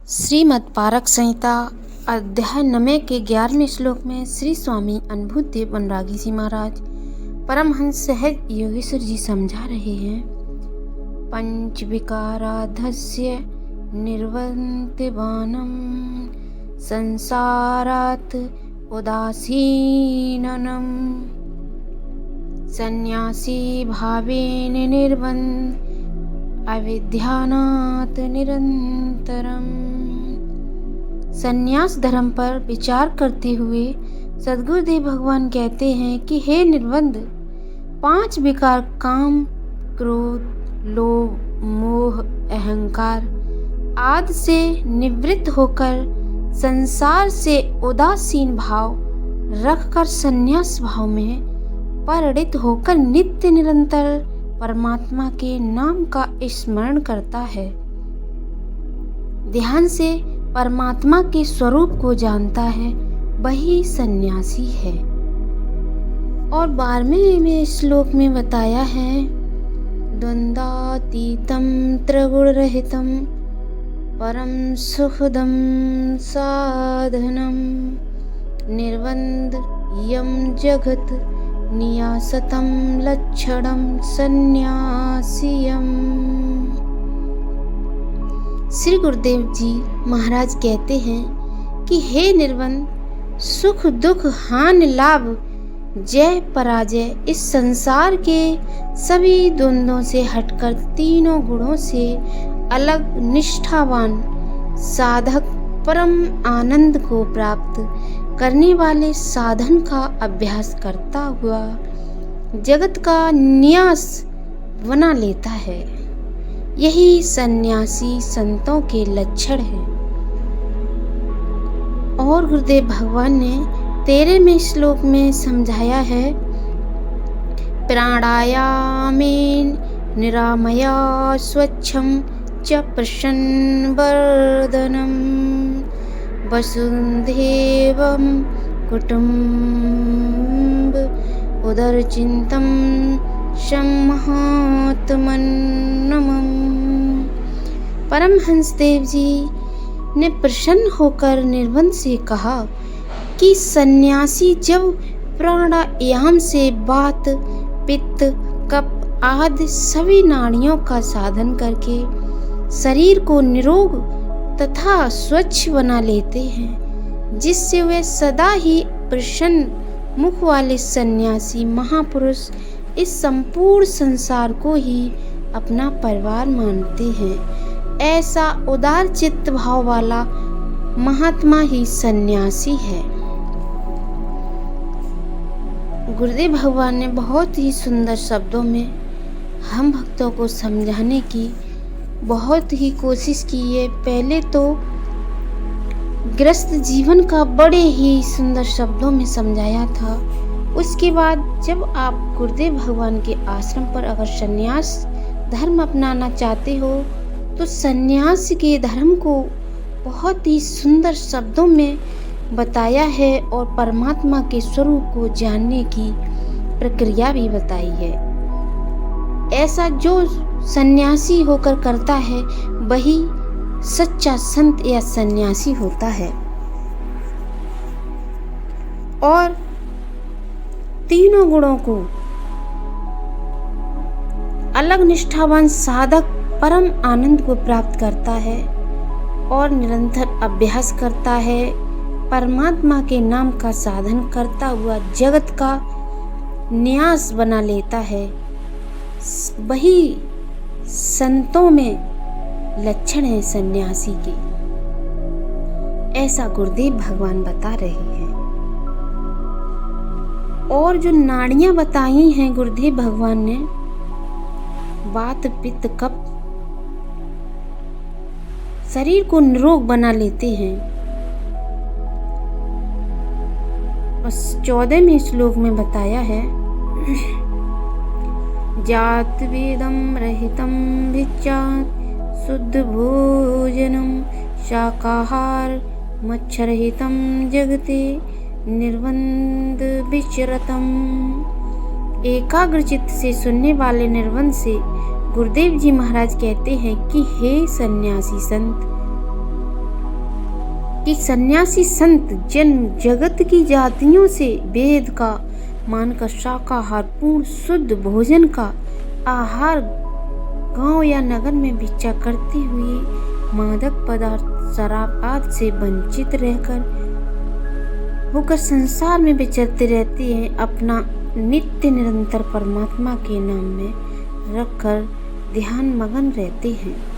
Shrimad park संहिता अध्याय 9 के 11वें श्लोक में श्री स्वामी अनुभूतिदेव वनरागी जी महाराज परमहंस सहज योगेश्वर जी समझा रहे हैं। पंच विकाराधस्य निर्वर्तिमानं संसारात् उदासीननं सन्यासी भावेन निर्वन् अविद्यानात् निरंतरम। संन्यास धर्म पर विचार करते हुए सद्गुरुदेव भगवान कहते हैं कि हे निर्बंध, 5 विकार काम, क्रोध, लोभ, मोह, अहंकार आदि से निवृत्त होकर संसार से उदासीन भाव रखकर संन्यास भाव में परिणित होकर नित्य निरंतर परमात्मा के नाम का स्मरण करता है। ध्यान से परमात्मा के स्वरूप को जानता है, वही सन्यासी है। और 12वें श्लोक में बताया है, द्वंद्वातीतं त्रिगुणरहितं परम सुखदं साधनं निर्वन्द्यं जगत् नियासतं लक्षणं सन्यासियम्। श्री गुरुदेव जी महाराज कहते हैं कि हे निर्बंध, सुख दुख हानि लाभ जय पराजय इस संसार के सभी द्वंद्वों से हटकर तीनों गुणों से अलग निष्ठावान साधक परम आनंद को प्राप्त करने वाले साधन का अभ्यास करता हुआ जगत का न्यास बना लेता है। यही सन्यासी संतों के लक्षण है। और गुरुदेव भगवान ने 13वें श्लोक में समझाया है, प्राणायामेन निरामया स्वच्छं च प्रसन्न वर्धनम् वसुधैवं कुटुम्ब उदरचिन्तं सम्महात्मन्नमम्। परमहंस देव जी ने प्रसन्न होकर निर्बंध से कहा कि सन्यासी जब प्राणायाम से वात, पित्त, कफ आदि सभी नाड़ियों का साधन करके शरीर को निरोग तथा स्वच्छ बना लेते हैं, जिससे वे सदा ही प्रसन्न मुख वाले सन्यासी महापुरुष इस संपूर्ण संसार को ही अपना परिवार मानते हैं। ऐसा उदार चित्त भाव वाला महात्मा ही सन्यासी है। गुरुदेव भगवान ने बहुत ही सुंदर शब्दों में हम भक्तों को समझाने की बहुत ही कोशिश की है। पहले तो गृहस्थ जीवन का बड़े ही सुंदर शब्दों में समझाया था। उसके बाद जब आप गुरुदेव भगवान के आश्रम पर अगर संन्यास धर्म अपनाना चाहते हो तो संन्यास के धर्म को बहुत ही सुंदर शब्दों में बताया है और परमात्मा के स्वरूप को जानने की प्रक्रिया भी बताई है। ऐसा जो सन्यासी होकर करता है वही सच्चा संत या सन्यासी होता है। और तीनों गुणों को अलग निष्ठावान साधक परम आनंद को प्राप्त करता है और निरंतर अभ्यास करता है। परमात्मा के नाम का साधन करता हुआ जगत का न्यास बना लेता है। वही संतों में लक्षण है सन्यासी के। ऐसा गुरुदेव भगवान बता रहे हैं। और जो नाड़ियां बताई हैं गुरुदेव भगवान ने, वात, पित्त, कफ शरीर को निरोग बना लेते हैं। बस 14वें श्लोक में बताया है, जात वेदम रहितं भिक्षात् शुद्ध भोजनम शाकाहार मच्छरहितं जगते निर्बंध विचरतम। एकाग्रचित्त से सुनने वाले निर्बंध से गुरुदेव जी महाराज कहते हैं कि हे सन्यासी संत, कि सन्यासी संत जन जगत की जातियों से वेद का मानकर शाकाहार पूर्ण शुद्ध भोजन का आहार गांव या नगर में भिक्षा करते हुए मादक पदार्थ शराब आदि से वंचित होकर संसार में विचरते रहते हैं। अपना नित्य निरंतर परमात्मा के नाम में रखकर ध्यान मगन रहते हैं।